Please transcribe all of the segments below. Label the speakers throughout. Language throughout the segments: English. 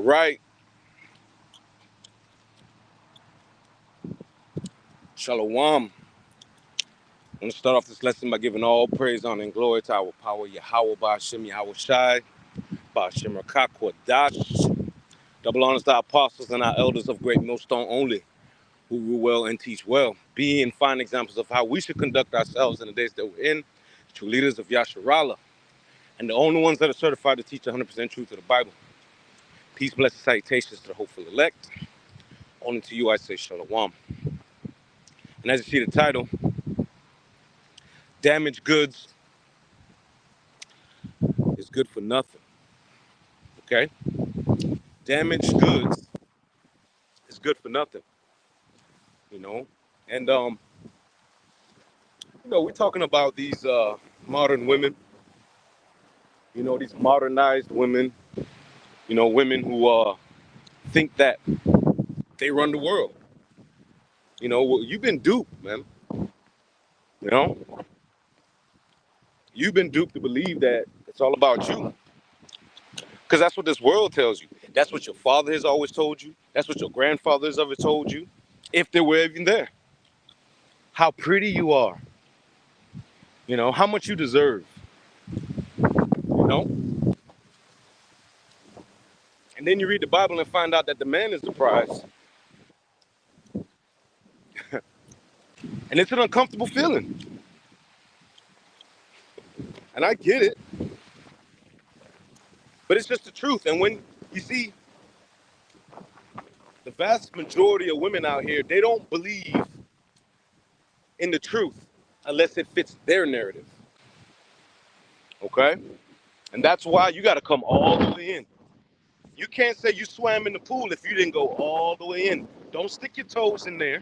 Speaker 1: right. Shalom. I'm going to start off this lesson by giving all praise, honor, and glory to our power, Yahweh, Ba'ashem, Yahweh Shai, Ba'ashem, Rakak, Dash. Double honors to our apostles and our elders of Great Millstone only, who rule well and teach well, being fine examples of how we should conduct ourselves in the days that we're in, true leaders of Yasharallah, and the only ones that are certified to teach 100% truth of the Bible. Peace, blessings, salutations to the hopeful elect. Only to you I say shalom. And as you see the title, damaged goods is good for nothing. Okay? Damaged goods is good for nothing. You know? And we're talking about these modern women, these modernized women, women who think that they run the world. Well, you've been duped, man. You know? You've been duped to believe that it's all about you. Because that's what this world tells you. That's what your father has always told you. That's what your grandfather has ever told you, if they were even there. How pretty you are. How much you deserve. You know? And then you read the Bible and find out that the man is the prize. And it's an uncomfortable feeling. And I get it. But it's just the truth. And when you see the vast majority of women out here, they don't believe in the truth unless it fits their narrative. Okay? And that's why you got to come all the way in. You can't say you swam in the pool if you didn't go all the way in. Don't stick your toes in there.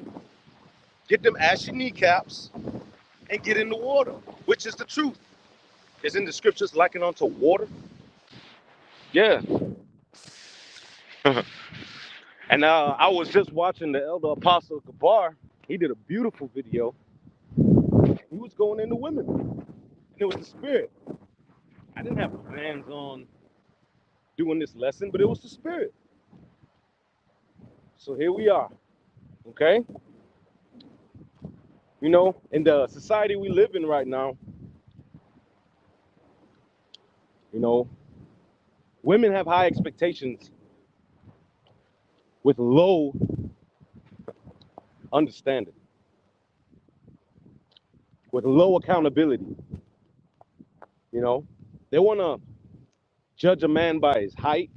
Speaker 1: Get them ashy kneecaps and get in the water, which is the truth. Isn't the scriptures likened unto water? Yeah. And I was just watching the Elder Apostle Gabar. He did a beautiful video. He was going into women. And it was the spirit. I didn't have plans on doing this lesson, but it was the spirit. So here we are. Okay? In the society we live in right now, women have high expectations with low understanding, with low accountability. They want to judge a man by his height.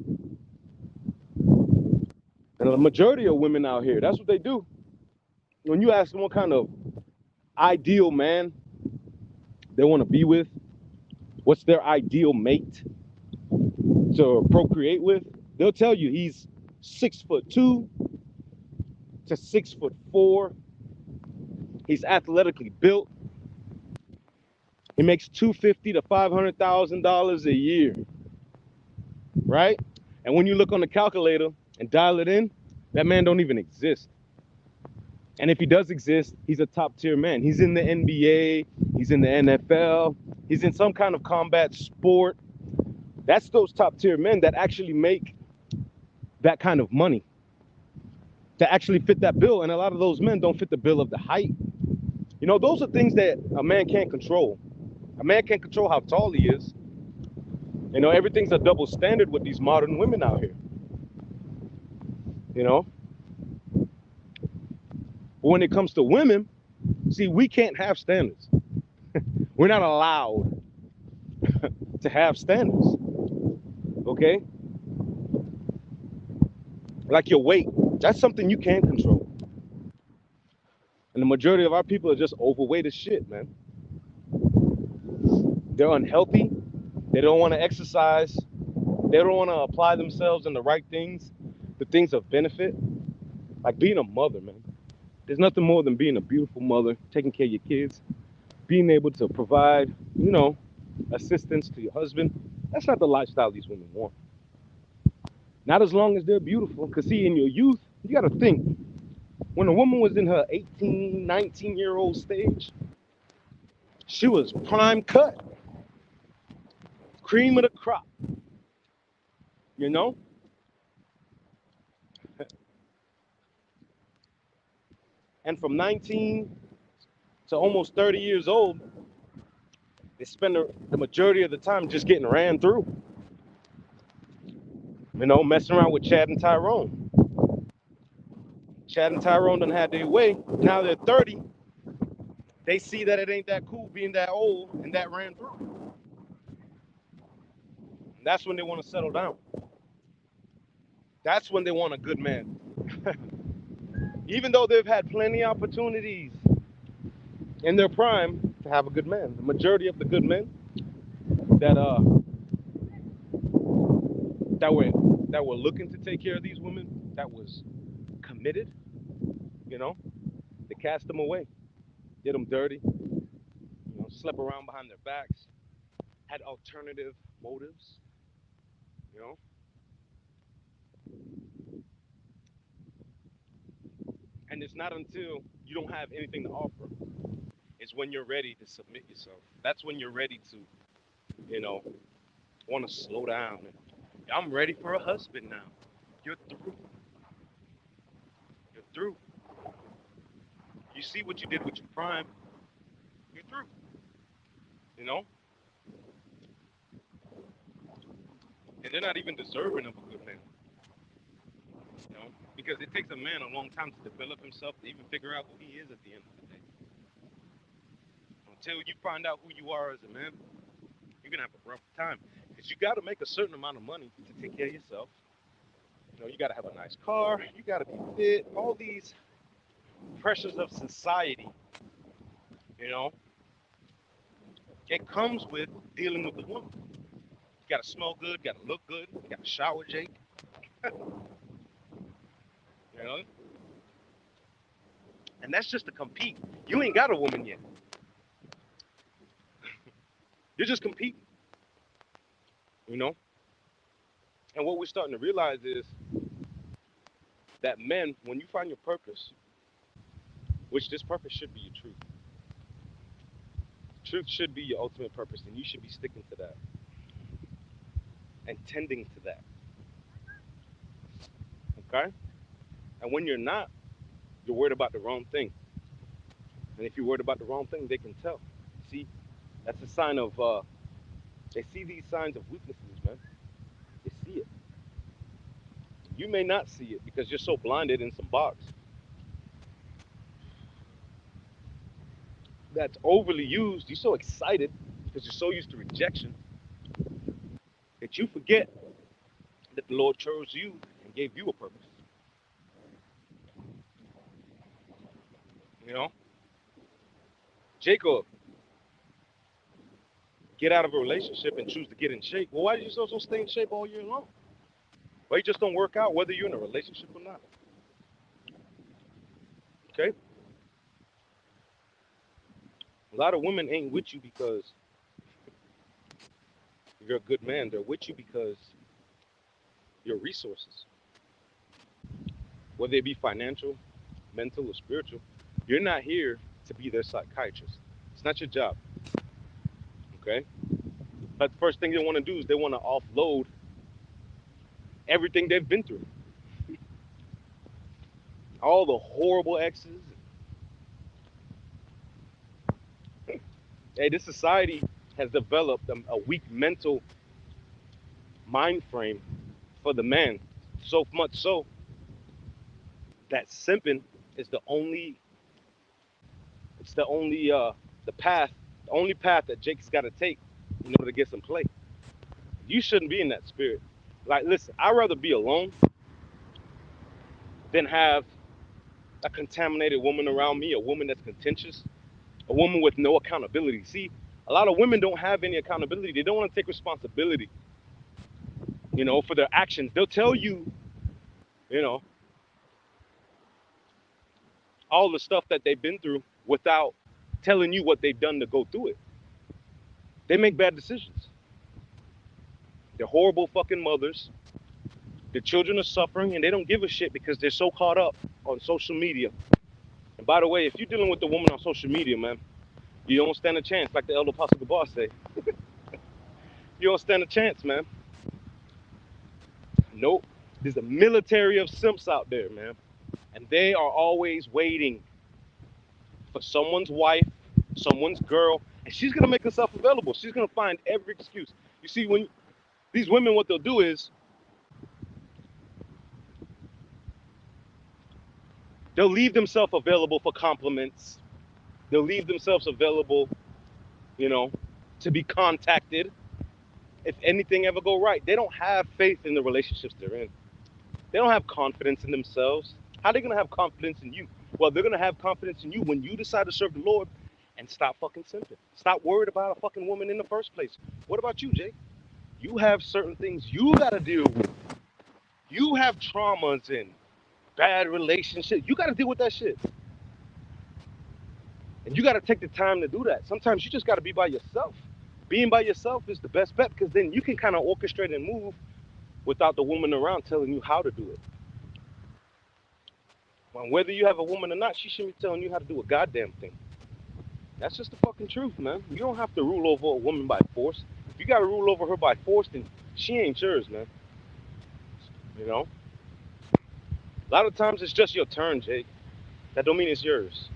Speaker 1: And the majority of women out here, that's what they do. When you ask them what kind of ideal man they want to be with, what's their ideal mate to procreate with, they'll tell you he's 6'2" to 6'4". He's athletically built. He makes $250,000 to $500,000 a year, right? And when you look on the calculator and dial it in, that man don't even exist. And if he does exist, he's a top tier man. He's in the NBA, he's in the NFL, he's in some kind of combat sport. That's those top tier men that actually make that kind of money, to actually fit that bill. And a lot of those men don't fit the bill of the height. Those are things that a man can't control. A man can't control how tall he is. Everything's a double standard with these modern women out here. But when it comes to women, see, we can't have standards. We're not allowed to have standards. Okay? Like your weight, that's something you can't control. And the majority of our people are just overweight as shit, man. They're unhealthy. They don't want to exercise. They don't want to apply themselves in the right things, the things of benefit. Like being a mother, man. There's nothing more than being a beautiful mother, taking care of your kids, being able to provide, assistance to your husband. That's not the lifestyle these women want. Not as long as they're beautiful. Because see, in your youth, you got to think, when a woman was in her 18, 19-year-old stage, she was prime cut, cream of the crop, And from 19 to almost 30 years old, they spend the majority of the time just getting ran through. Messing around with Chad and Tyrone. Chad and Tyrone done had their way. Now they're 30. They see that it ain't that cool being that old and that ran through. And that's when they want to settle down. That's when they want a good man. Even though they've had plenty of opportunities in their prime to have a good man. The majority of the good men that that were that were looking to take care of these women, that was committed, they cast them away, did them dirty, slept around behind their backs, had alternative motives, you know. And it's not until you don't have anything to offer, it's when you're ready to submit yourself. That's when you're ready to, you know, want to slow down. I'm ready for a husband now. You're through. You're through. You see what you did with your prime. You're through. You know? And they're not even deserving of a good man. Because it takes a man a long time to develop himself to even figure out who he is at the end of the day. Until you find out who you are as a man, you're gonna have a rough time. Because you gotta make a certain amount of money to take care of yourself. You gotta have a nice car, you gotta be fit, all these pressures of society, it comes with dealing with a woman. You gotta smell good, gotta look good, you gotta shower, Jake. And that's just to compete. You ain't got a woman yet. You're just competing. And what we're starting to realize is that men, when you find your purpose, which this purpose should be your truth. Truth should be your ultimate purpose, and you should be sticking to that and tending to that. Okay? And when you're not, you're worried about the wrong thing. And if you're worried about the wrong thing, they can tell. See, that's a sign of, they see these signs of weaknesses, man. They see it. You may not see it because you're so blinded in some box that's overly used. You're so excited because you're so used to rejection that you forget that the Lord chose you and gave you a purpose. Jacob get out of a relationship and choose to get in shape. Well, why did you so stay in shape all year long? Why you just don't work out whether you're in a relationship or not? Okay? A lot of women ain't with you because you're a good man. They're with you because your resources, whether it be financial, mental, or spiritual, you're not here to be their psychiatrist. It's not your job. Okay? But the first thing they want to do is they want to offload everything they've been through. All the horrible exes. Hey, this society has developed a weak mental mind frame for the man. So much so that simping is the only the only path that Jake's got to take in order to get some play. You shouldn't be in that spirit. Like, listen, I'd rather be alone than have a contaminated woman around me, a woman that's contentious, a woman with no accountability. See, a lot of women don't have any accountability. They don't want to take responsibility, for their actions. They'll tell you, all the stuff that they've been through without telling you what they've done to go through it. They make bad decisions. They're horrible fucking mothers. Their children are suffering and they don't give a shit because they're so caught up on social media. And by the way, if you're dealing with a woman on social media, man, you don't stand a chance, like the Elder Apostle Gabar say. You don't stand a chance, man. Nope. There's a military of simps out there, man. And they are always waiting. for someone's wife, someone's girl, and she's gonna make herself available. She's gonna find every excuse. You see, when these women, what they'll do is they'll leave themselves available for compliments. They'll leave themselves available, you know, to be contacted if anything ever go right. They don't have faith in the relationships they're in. They don't have confidence in themselves. How are they gonna have confidence in you? Well, they're gonna have confidence in you when you decide to serve the Lord and stop fucking simping. Stop worried about a fucking woman in the first place. What about you, Jake? You have certain things you gotta deal with. You have traumas and bad relationships. You gotta deal with that shit. And you gotta take the time to do that. Sometimes you just gotta be by yourself. Being by yourself is the best bet because then you can kind of orchestrate and move without the woman around telling you how to do it. Well, whether you have a woman or not, she shouldn't be telling you how to do a goddamn thing. That's just the fucking truth, man. You don't have to rule over a woman by force. If you gotta rule over her by force, then she ain't yours, man. You know? A lot of times it's just your turn, Jake. That don't mean it's yours.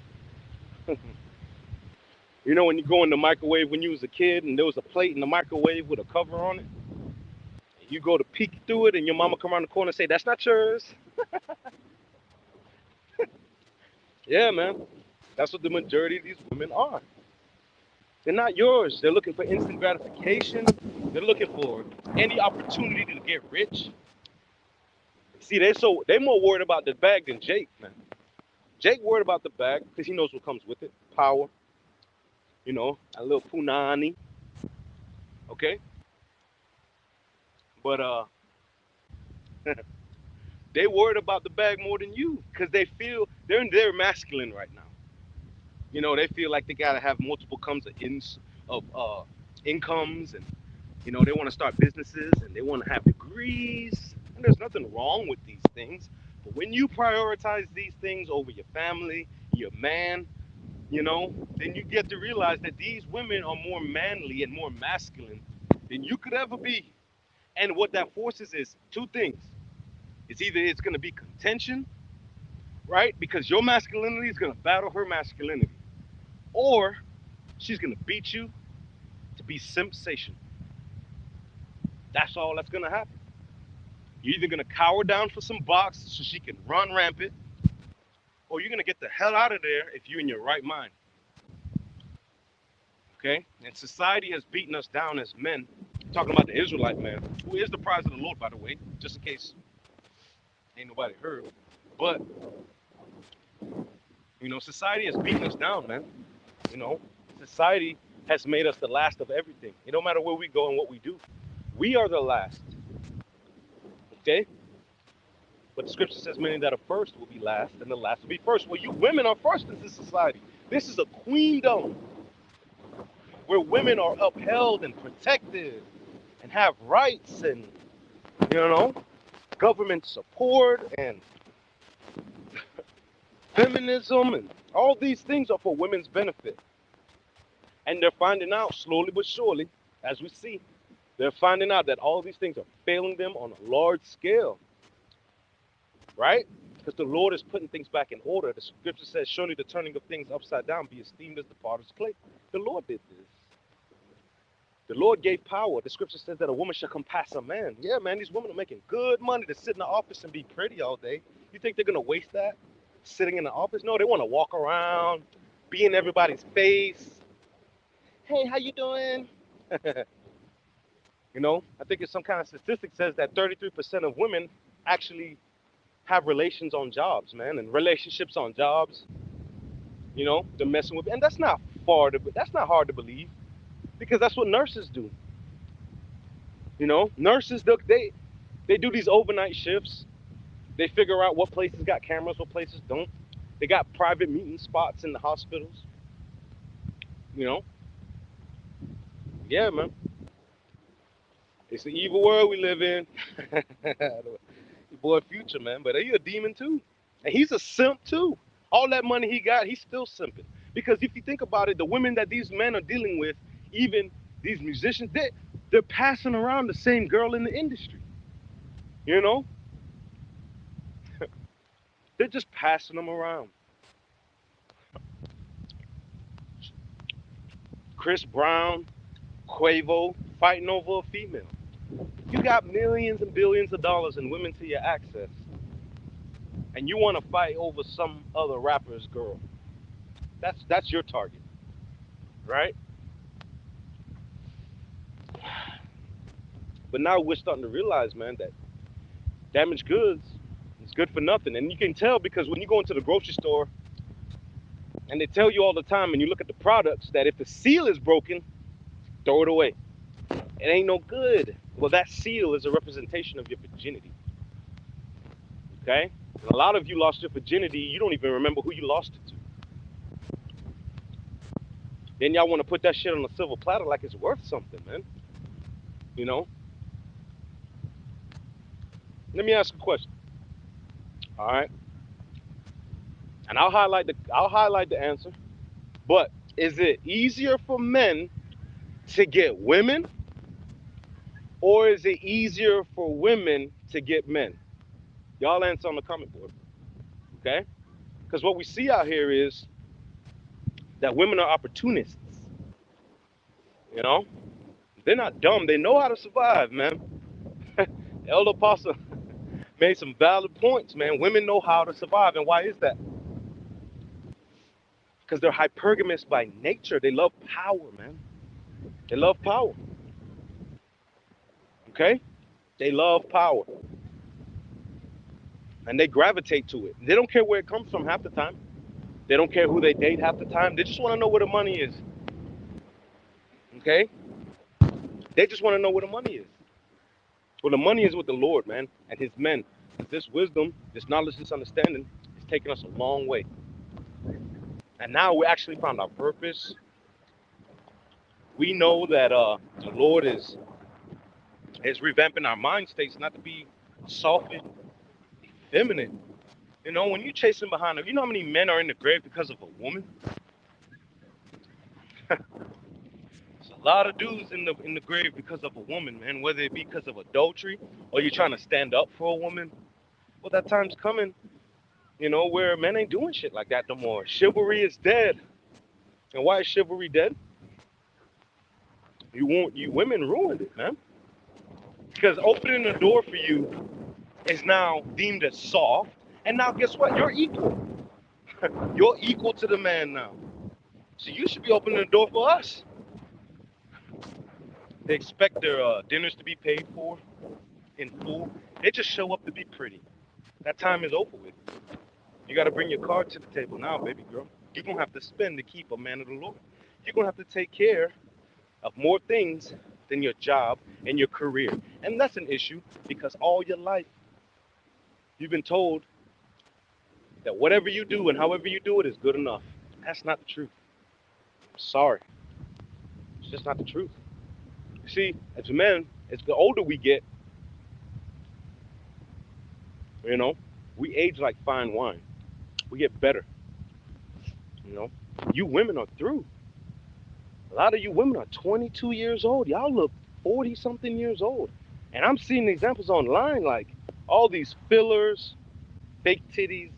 Speaker 1: You know when you go in the microwave when you was a kid and there was a plate in the microwave with a cover on it? You go to peek through it and your mama come around the corner and say, that's not yours. Yeah, man. That's what the majority of these women are. They're not yours. They're looking for instant gratification. They're looking for any opportunity to get rich. See, they're more worried about the bag than Jake, man. Jake worried about the bag because he knows what comes with it. Power, a little punani. Okay? But they worried about the bag more than you because they feel they're masculine right now. They feel like they gotta have multiple comes of incomes, and they want to start businesses and they want to have degrees. And there's nothing wrong with these things, but when you prioritize these things over your family, your man, then you get to realize that these women are more manly and more masculine than you could ever be. And what that forces is two things. It's going to be contention, right? Because your masculinity is going to battle her masculinity, or she's going to beat you to be sensation. That's all that's going to happen. You're either going to cower down for some box so she can run rampant, or you're going to get the hell out of there if you're in your right mind. Okay? And society has beaten us down as men. I'm talking about the Israelite man, who is the prize of the Lord, by the way, just in case ain't nobody heard. But, society has beaten us down, man. Society has made us the last of everything. It don't matter where we go and what we do. We are the last. Okay? But the scripture says many that are first will be last, and the last will be first. Well, you women are first in this society. This is a queendom where women are upheld and protected and have rights and, government support and feminism, and all these things are for women's benefit. And they're finding out slowly but surely, as we see, they're finding out that all these things are failing them on a large scale, right? Because the Lord is putting things back in order. The scripture says, surely the turning of things upside down be esteemed as the potter's clay. The Lord did this. The Lord gave power. The scripture says that a woman shall compass a man. Yeah, man, these women are making good money to sit in the office and be pretty all day. You think they're going to waste that sitting in the office? No, they want to walk around, be in everybody's face. Hey, how you doing? I think it's some kind of statistic says that 33% of women actually have relations on jobs, man, and relationships on jobs. They're messing with, and that's not hard to believe, because that's what nurses do. Nurses they do these overnight shifts. They figure out what places got cameras, what places don't. They got private meeting spots in the hospitals. Yeah, man. It's the evil world we live in. Your boy Future, man, but he's a demon too, and he's a simp too. All that money he got, he's still simping. Because if you think about it, the women that these men are dealing with, even these musicians, they're passing around the same girl in the industry. They're just passing them around. Chris Brown, Quavo fighting over a female. You got millions and billions of dollars and women to your access, and you want to fight over some other rapper's girl. That's your target, right? But now we're starting to realize, man, that damaged goods is good for nothing. And you can tell because when you go into the grocery store and they tell you all the time and you look at the products that if the seal is broken, throw it away. It ain't no good. Well, that seal is a representation of your virginity. Okay? And a lot of you lost your virginity, you don't even remember who you lost it to. Then y'all want to put that shit on a silver platter like it's worth something, man. You know? Let me ask a question. All right? And I'll highlight the answer. But is it easier for men to get women, or is it easier for women to get men? Y'all answer on the comment board, okay? Because what we see out here is that women are opportunists, you know? They're not dumb. They know how to survive, man. Elder Apostle made some valid points, man. Women know how to survive. And why is that? Because they're hypergamous by nature. They love power, man. They love power, okay? They love power. And they gravitate to it. They don't care where it comes from half the time. They don't care who they date half the time. They just want to know where the money is. Okay? They just want to know where the money is. Well, the money is with the Lord, man, and his men. This wisdom, this knowledge, this understanding is taking us a long way. And now we actually found our purpose. We know that the Lord is revamping our mind states not to be soft and feminine. You know, when you're chasing behind her, you know how many men are in the grave because of a woman? There's a lot of dudes in the grave because of a woman, man, whether it be because of adultery or you're trying to stand up for a woman. Well, that time's coming, you know, where men ain't doing shit like that no more. Chivalry is dead. And why is chivalry dead? You women ruined it, man. Because opening the door for you is now deemed as soft. And now guess what? You're equal. You're equal to the man now. So you should be opening the door for us. They expect their dinners to be paid for in full. They just show up to be pretty. That time is over with. You got to bring your card to the table now, baby girl. You're going to have to spend to keep a man of the Lord. You're going to have to take care of more things than your job and your career. And that's an issue because all your life you've been told that whatever you do and however you do it is good enough. That's not the truth. I'm sorry. It's just not the truth. You see, as men, as the older we get, you know, we age like fine wine. We get better. You know, you women are through. A lot of you women are 22 years old. Y'all look 40 something years old. And I'm seeing examples online like all these fillers, fake titties,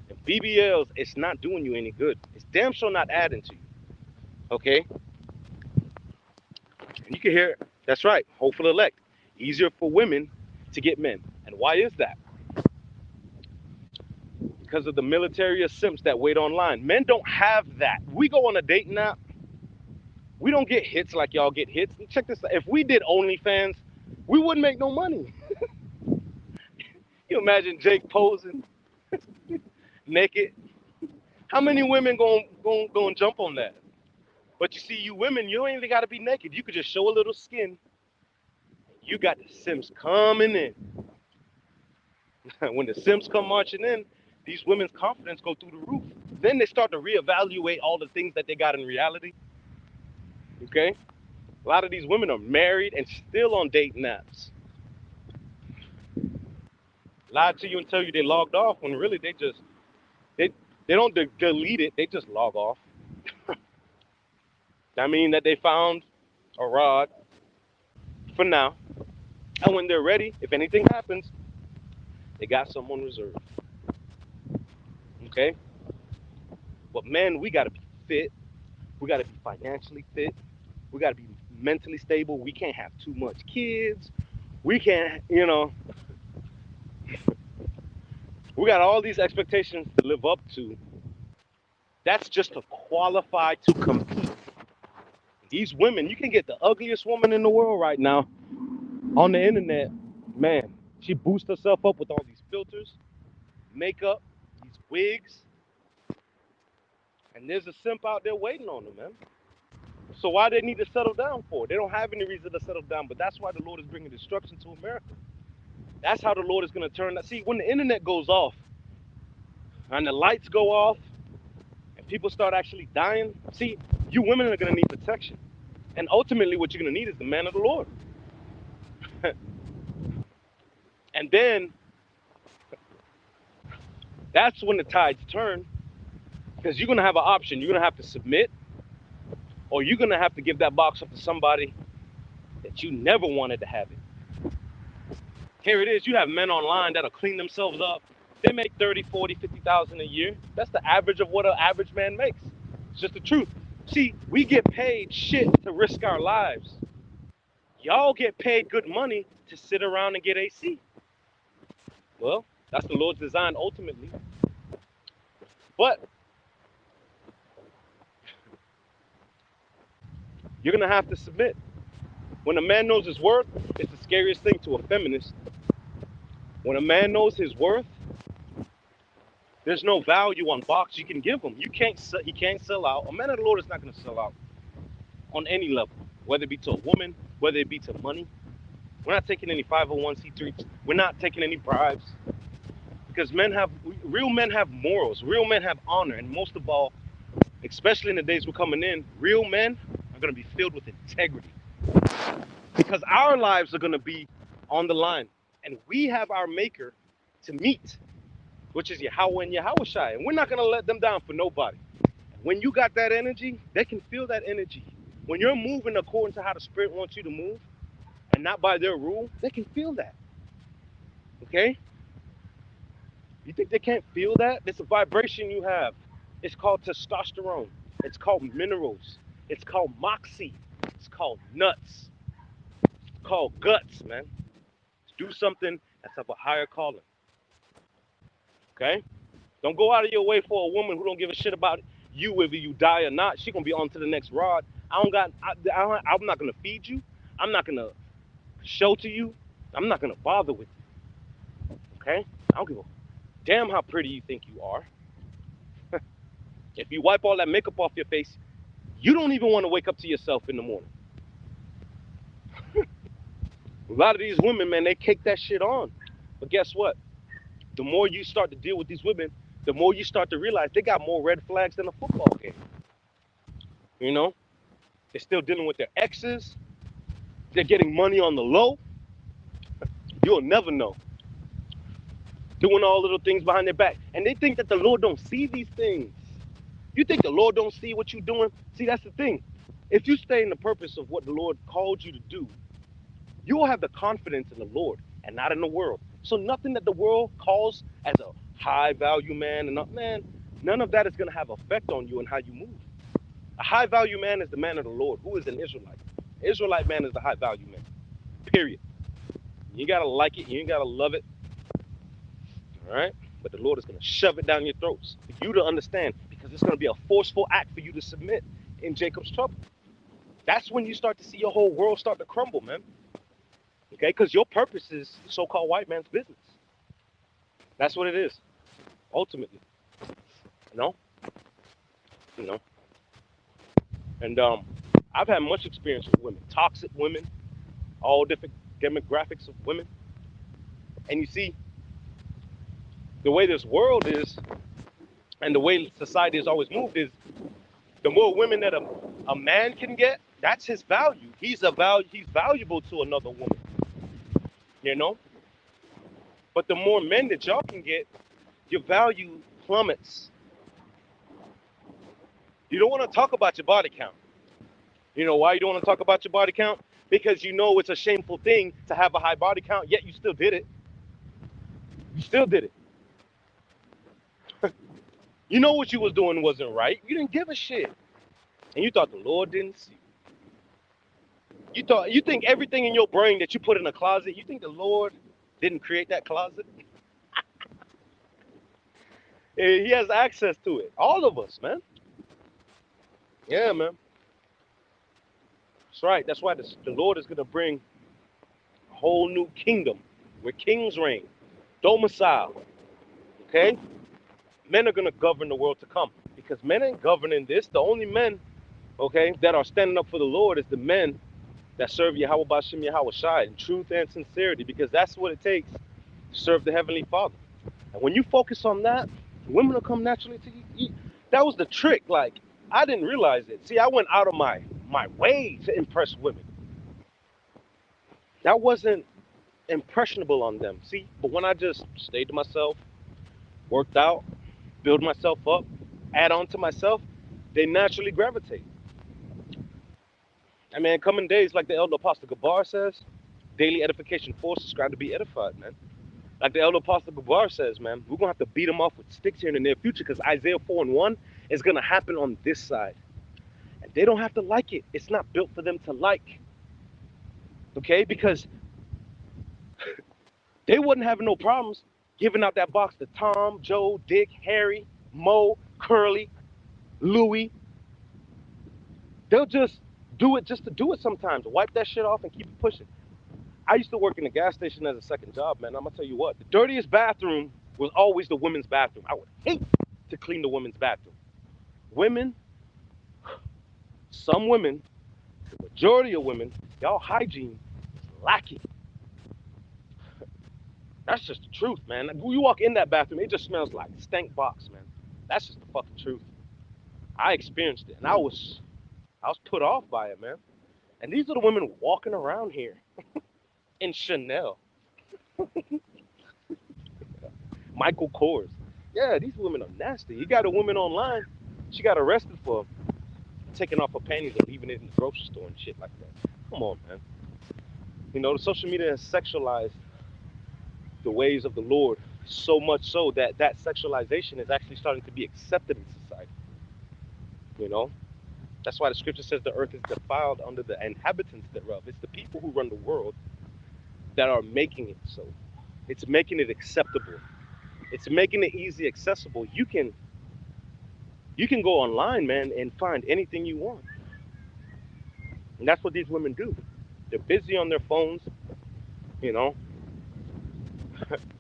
Speaker 1: and BBLs. It's not doing you any good. It's damn sure not adding to you. Okay? And you can hear it. That's right. Hopeful elect. Easier for women to get men. And why is that? Because of the military of simps that wait online. Men don't have that. We go on a dating app. We don't get hits like y'all get hits. And check this out. If we did OnlyFans, we wouldn't make no money. You imagine Jake posing naked? How many women gonna jump on that? But you see, you women, you ain't even got to be naked. You could just show a little skin. You got the simps coming in. When the simps come marching in, these women's confidence go through the roof. Then they start to reevaluate all the things that they got in reality. Okay? A lot of these women are married and still on dating apps. Lie to you and tell you they logged off when really they don't delete it, they just log off. That means that they found a rod for now. And when they're ready, if anything happens, they got someone reserved. Okay? But men, we gotta be fit. We got to be financially fit. We got to be mentally stable. We can't have too much kids. We can't, we got all these expectations to live up to. That's just to qualify to compete. These women, you can get the ugliest woman in the world right now on the internet. Man, she boosts herself up with all these filters, makeup, these wigs, and there's a simp out there waiting on them, man. So why they need to settle down for? They don't have any reason to settle down, but that's why the Lord is bringing destruction to America. That's how the Lord is going to turn that. See, when the internet goes off and the lights go off and people start actually dying, see, you women are going to need protection. And ultimately, what you're going to need is the man of the Lord. And then that's when the tides turn, because you're going to have an option. You're going to have to submit, or you're going to have to give that box up to somebody that you never wanted to have it. Here it is. You have men online that'll clean themselves up. They make 30, 40, 50,000 a year. That's the average of what an average man makes. It's just the truth. See, we get paid shit to risk our lives. Y'all get paid good money to sit around and get AC. Well, that's the Lord's design ultimately. But you're going to have to submit. When a man knows his worth, it's the scariest thing to a feminist. When a man knows his worth, there's no value on box you can give him. He can't sell out. A man of the Lord is not going to sell out on any level, whether it be to a woman, whether it be to money. We're not taking any 501c3s. We're not taking any bribes. Because real men have morals. Real men have honor. And most of all, especially in the days we're coming in, real men are going to be filled with integrity. Because our lives are going to be on the line. And we have our maker to meet, which is Yahweh and Yahushai. And we're not going to let them down for nobody. When you got that energy, they can feel that energy. When you're moving according to how the Spirit wants you to move, and not by their rule, they can feel that. Okay? You think they can't feel that? It's a vibration you have. It's called testosterone. It's called minerals. It's called moxie. It's called nuts. It's called guts, man. Do something that's of a higher calling. Okay? Don't go out of your way for a woman who don't give a shit about you, whether you die or not. She gonna be on to the next rod. I'm not gonna feed you. I'm not gonna shelter you. I'm not gonna bother with you. Okay? I don't give a damn how pretty you think you are. If you wipe all that makeup off your face, you don't even want to wake up to yourself in the morning. A lot of these women, man, they cake that shit on. But guess what? The more you start to deal with these women, the more you start to realize they got more red flags than a football game. You know? They're still dealing with their exes. They're getting money on the low. You'll never know. Doing all little things behind their back. And they think that the Lord don't see these things. You think the Lord don't see what you're doing? See, that's the thing. If you stay in the purpose of what the Lord called you to do, you will have the confidence in the Lord and not in the world. So nothing that the world calls as a high value man, none of that is going to have effect on you and how you move. A high value man is the man of the Lord, who is an Israelite. Israelite man is the high value man. Period. You got to like it. You ain't got to love it. All right? But the Lord is going to shove it down your throats for you to understand, because it's going to be a forceful act for you to submit in Jacob's trouble. That's when you start to see your whole world start to crumble, man. Okay? Because your purpose is the so-called white man's business. That's what it is, ultimately. You know? You know? And I've had much experience with women, toxic women, all different demographics of women. And you see, the way this world is, and the way society has always moved is, the more women that a man can get, that's his value. He's valuable to another woman. You know? But the more men that y'all can get, your value plummets. You don't want to talk about your body count. You know why you don't want to talk about your body count? Because you know it's a shameful thing to have a high body count, yet you still did it. You still did it. You know what you was doing wasn't right. You didn't give a shit. And you thought the Lord didn't see. You think everything in your brain that you put in a closet, you think the Lord didn't create that closet? He has access to it. All of us, man. Yeah, man. That's right. That's why the Lord is going to bring a whole new kingdom where kings reign, domicile. Okay? Men are going to govern the world to come because men ain't governing this. The only men, okay, that are standing up for the Lord is the men that serve Yahweh Bashem Yahweh Shai in truth and sincerity because that's what it takes to serve the Heavenly Father. And when you focus on that, women will come naturally to you. That was the trick. Like, I didn't realize it. See, I went out of my way to impress women. That wasn't impressionable on them. See, but when I just stayed to myself, worked out, build myself up, add on to myself, they naturally gravitate. I mean, coming days, like the Elder Apostle Gabar says, daily edification force subscribe to be edified, man. Like the Elder Apostle Gabar says, man, we're going to have to beat them off with sticks here in the near future because Isaiah 4 and 1 is going to happen on this side. And they don't have to like it. It's not built for them to like, okay? Because they wouldn't have no problems giving out that box to Tom, Joe, Dick, Harry, Mo, Curly, Louie. They'll just do it just to do it sometimes. Wipe that shit off and keep it pushing. I used to work in a gas station as a second job, man. I'm going to tell you what. The dirtiest bathroom was always the women's bathroom. I would hate to clean the women's bathroom. Women, some women, the majority of women, y'all hygiene is lacking. That's just the truth, man. When you walk in that bathroom, it just smells like stank box, man. That's just the fucking truth. I experienced it, and I was put off by it, man. And these are the women walking around here in Chanel, Michael Kors. Yeah, these women are nasty. You got a woman online, she got arrested for taking off her panties and leaving it in the grocery store and shit like that. Come on, man. You know, the social media has sexualized the ways of the Lord so much so that that sexualization is actually starting to be accepted in society. You know, that's why the scripture says the earth is defiled under the inhabitants thereof. It's the people who run the world that are making it so. It's making it acceptable. It's making it easy accessible. You can go online, man, and find anything you want. And that's what these women do. They're busy on their phones, you know.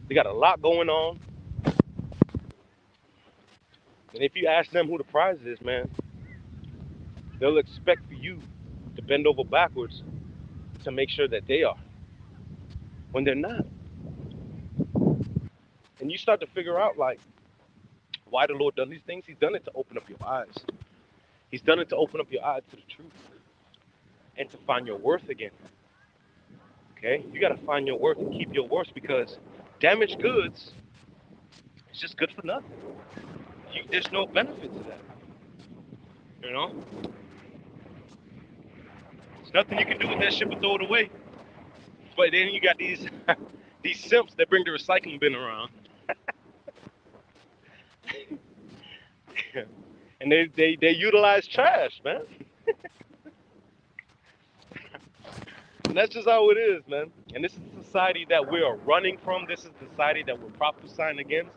Speaker 1: They got a lot going on. And if you ask them who the prize is, man, they'll expect for you to bend over backwards to make sure that they are when they're not. And you start to figure out like why the Lord done these things. He's done it to open up your eyes. He's done it to open up your eyes to the truth and to find your worth again. Okay? You gotta find your worth and keep your worth because damaged goods is just good for nothing. There's no benefit to that. You know? There's nothing you can do with that shit but throw it away. But then you got these these simps that bring the recycling bin around. And they utilize trash, man. And that's just how it is, man. And this is the society that we are running from. This is the society that we're prophesying against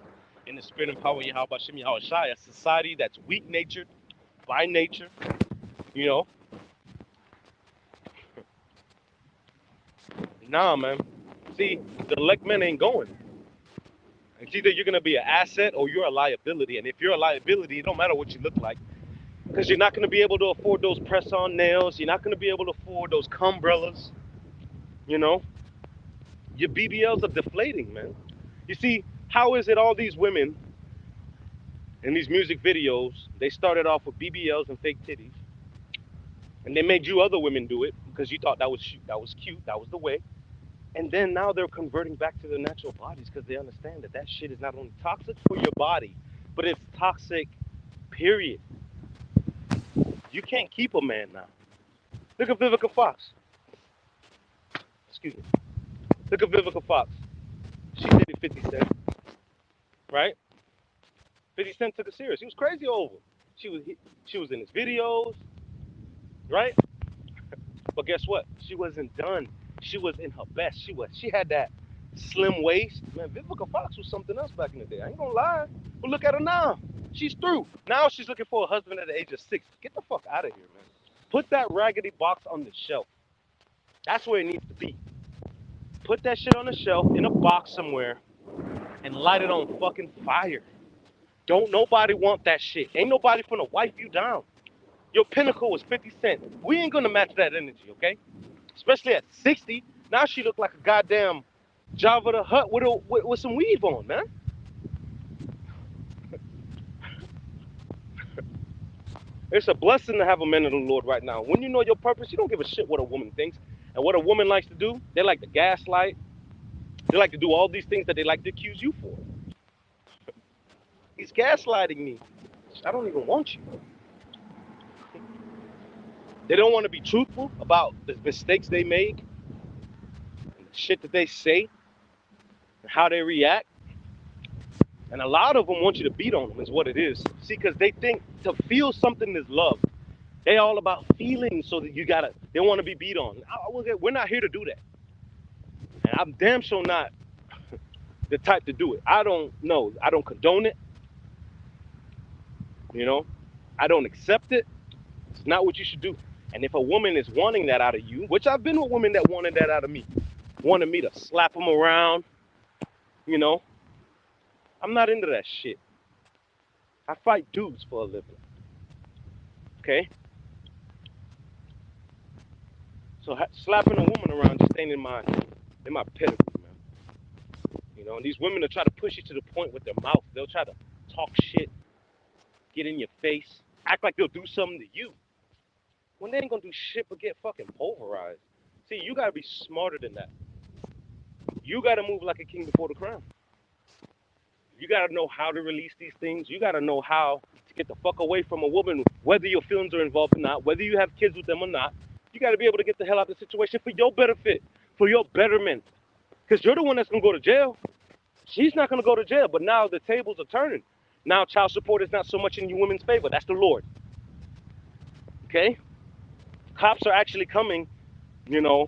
Speaker 1: in the spirit and power of Yahweh Hashem Yahweh Shai. A society that's weak-natured by nature, you know. Nah, man. See, the elect men ain't going. It's either you're going to be an asset or you're a liability. And if you're a liability, it don't matter what you look like. Because you're not going to be able to afford those press-on nails. You're not going to be able to afford those cumbrellas. You know? Your BBLs are deflating, man. You see, how is it all these women in these music videos, they started off with BBLs and fake titties. And they made you other women do it because you thought that was cute, that was the way. And then now they're converting back to their natural bodies because they understand that that shit is not only toxic for your body, but it's toxic, period. You can't keep a man now. Look at Vivica Fox. Excuse me. Look at Vivica Fox. She dated 50 Cent, right? 50 Cent took her serious. He was crazy over. She was in his videos. right? But guess what? She wasn't done. She was in her best. She had that slim waist. Man, Vivica Fox was something else back in the day. I ain't gonna lie. But look at her now. She's through. Now she's looking for a husband at the age of 6. Get the fuck out of here, man. Put that raggedy box on the shelf. That's where it needs to be. Put that shit on the shelf in a box somewhere and light it on fucking fire. Don't nobody want that shit. Ain't nobody finna wipe you down. Your pinnacle was 50 Cent. We ain't gonna match that energy, okay? Especially at 60. Now she look like a goddamn Java the Hutt with some weave on, man. It's a blessing to have a man of the Lord right now. When you know your purpose, you don't give a shit what a woman thinks. And what a woman likes to do, they like to gaslight. They like to do all these things that they like to accuse you for. He's gaslighting me. I don't even want you. They don't want to be truthful about the mistakes they make, and the shit that they say, and how they react. And a lot of them want you to beat on them, is what it is. See, because they think to feel something is love. They all about feelings, so that they want to be beat on. We're not here to do that. And I'm damn sure not the type to do it. I don't know. I don't condone it. You know, I don't accept it. It's not what you should do. And if a woman is wanting that out of you, which I've been with women that wanted that out of me, wanted me to slap them around, you know, I'm not into that shit. I fight dudes for a living. Okay? So slapping a woman around just ain't in my pedigree, man. You know, and these women will try to push you to the point with their mouth. They'll try to talk shit, get in your face, act like they'll do something to you, when they ain't gonna do shit but get fucking pulverized. See, you gotta be smarter than that. You gotta move like a king before the crown. You gotta know how to release these things. You gotta know how to get the fuck away from a woman, whether your feelings are involved or not, whether you have kids with them or not. You gotta be able to get the hell out of the situation for your benefit, for your betterment. Because you're the one that's gonna go to jail. She's not gonna go to jail, but now the tables are turning. Now child support is not so much in you women's favor. That's the Lord. Okay? Cops are actually coming, you know,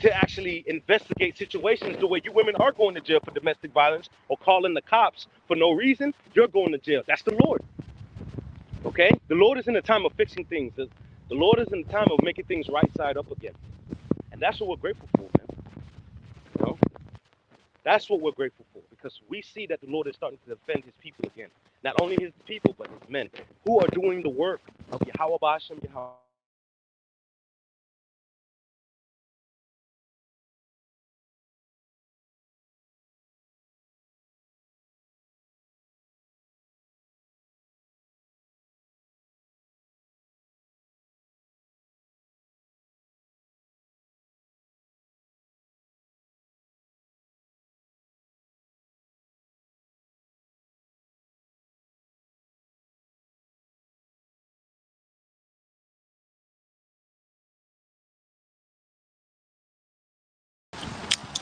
Speaker 1: to actually investigate situations the way you women are going to jail for domestic violence or calling the cops for no reason. You're going to jail. That's the Lord. Okay? The Lord is in the time of fixing things. The Lord is in the time of making things right side up again. And that's what we're grateful for, man. You know? That's what we're grateful for, because we see that the Lord is starting to defend his people again. Not only his people, but his men who are doing the work of Yahweh Ba'ashem Yahweh.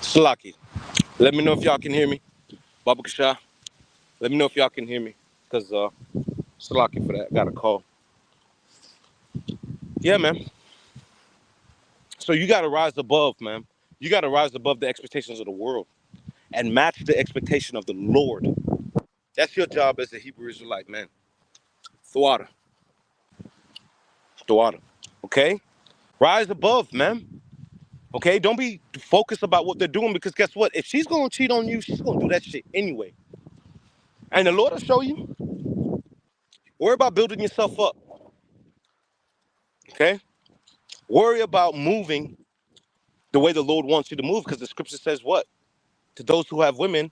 Speaker 1: Salaki, let me know if y'all can hear me. Baba Kasha, let me know if y'all can hear me, because Salaki for that. Got a call. Yeah, man. So you got to rise above, man. You got to rise above the expectations of the world and match the expectation of the Lord. That's your job as a Hebrew Israelite, man. Thwada. Thwada. Okay? Rise above, man. Okay? Don't be focused about what they're doing, because guess what? If she's going to cheat on you, she's going to do that shit anyway. And the Lord will show you. Worry about building yourself up. Okay? Worry about moving the way the Lord wants you to move, because the scripture says what? To those who have women,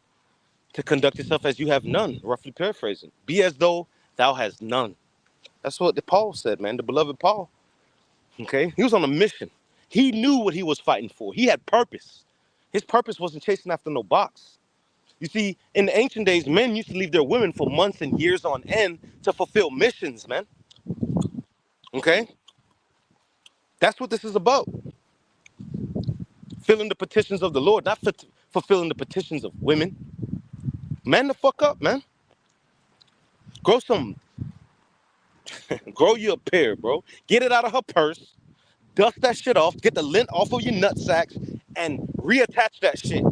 Speaker 1: to conduct yourself as you have none, roughly paraphrasing. Be as though thou hast none. That's what the Paul said, man, the beloved Paul. Okay? He was on a mission. He knew what he was fighting for. He had purpose. His purpose wasn't chasing after no box. You see, in the ancient days, men used to leave their women for months and years on end to fulfill missions, man. Okay? That's what this is about. Filling the petitions of the Lord, not fulfilling the petitions of women. Man the fuck up, man. Grow some Grow you a pair, bro. Get it out of her purse. Dust that shit off. Get the lint off of your nut sacks and reattach that shit.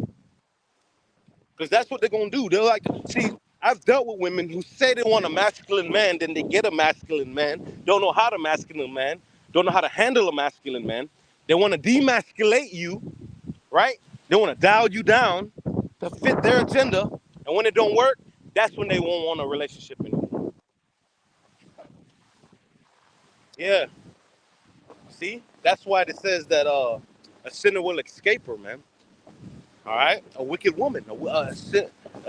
Speaker 1: Because that's what they're going to do. They're like, see, I've dealt with women who say they want a masculine man, then they get a masculine man, don't know how to masculine man, don't know how to handle a masculine man. They want to demasculate you, right? They want to dial you down to fit their agenda. And when it don't work, that's when they won't want a relationship anymore. Yeah. See? That's why it says that a sinner will escape her, man. All right? A wicked woman. A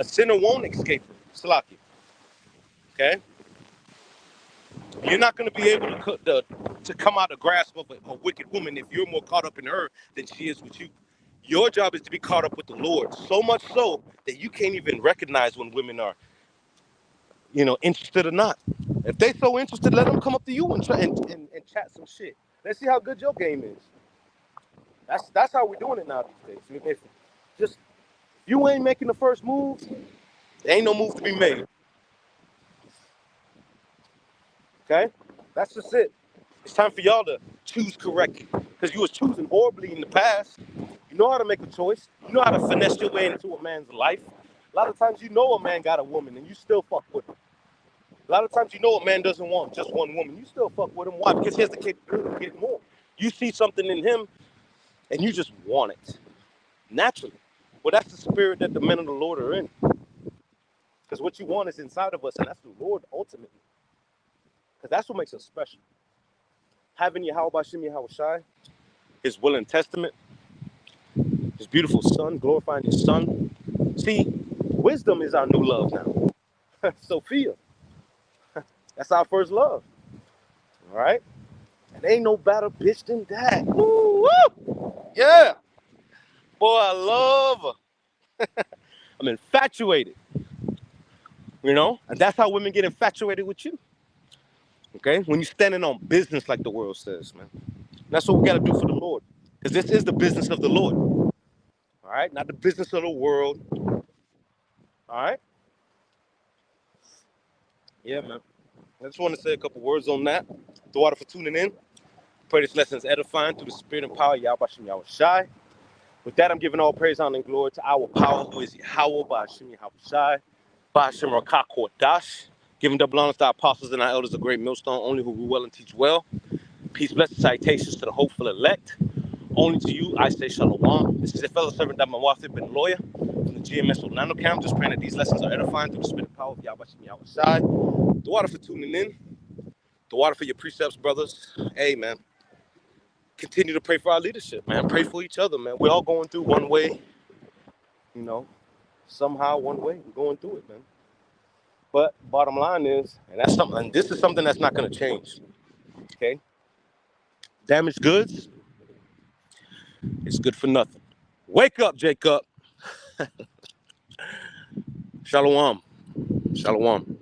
Speaker 1: sinner won't escape her. Salaki. Okay? You're not going to be able to come out of grasp of a wicked woman if you're more caught up in her than she is with you. Your job is to be caught up with the Lord, so much so that you can't even recognize when women are, interested or not. If they so interested, let them come up to you and try and chat some shit. Let's see how good your game is. That's how we're doing it now these days. If just you ain't making the first move, there ain't no move to be made. Okay? That's just it. It's time for y'all to choose correctly. Because you was choosing horribly in the past. You know how to make a choice. You know how to finesse your way into a man's life. A lot of times you know a man got a woman and you still fuck with him. A lot of times you know a man doesn't want just one woman. You still fuck with him. Why? Because he has the capability of getting more. You see something in him and you just want it. Naturally. Well, that's the spirit that the men of the Lord are in. Because what you want is inside of us, and that's the Lord ultimately. Because that's what makes us special. Having Yahweh Bashim Yahweh Shai, his will and testament, his beautiful son, glorifying his son. See, wisdom is our new love now. Sophia. That's our first love. All right? And ain't no better bitch than that. Woo! Yeah. Boy, I love her. I'm infatuated. And that's how women get infatuated with you. Okay? When you're standing on business like the world says, man. That's what we got to do for the Lord. Because this is the business of the Lord. All right? Not the business of the world. All right? Yeah, man. I just want to say a couple words on that. The water for tuning in. Pray this lesson is edifying through the spirit and power of Yahweh Bashim Yahweh Shai. With that, I'm giving all praise, honor, and glory to our power, who is Yahweh Bashim Yahweh Shai. Bashim Rakah Kodash. Giving double honors to our apostles and our elders, a great millstone, only who rule well and teach well. Peace, blessed citations to the hopeful elect. Only to you, I say shalom. This is a fellow servant that Mawafid Ben Lawyer from the GMS Orlando camp. Just praying that these lessons are edifying through the spirit and power of Yahweh Yahweh Shai. The water for tuning in. The water for your precepts, brothers. Hey, man. Continue to pray for our leadership, man. Pray for each other, man. We're all going through one way, somehow one way. We're going through it, man. But bottom line is, and this is something that's not going to change. Okay? Damaged goods, it's good for nothing. Wake up, Jacob. Shalom. Shalom.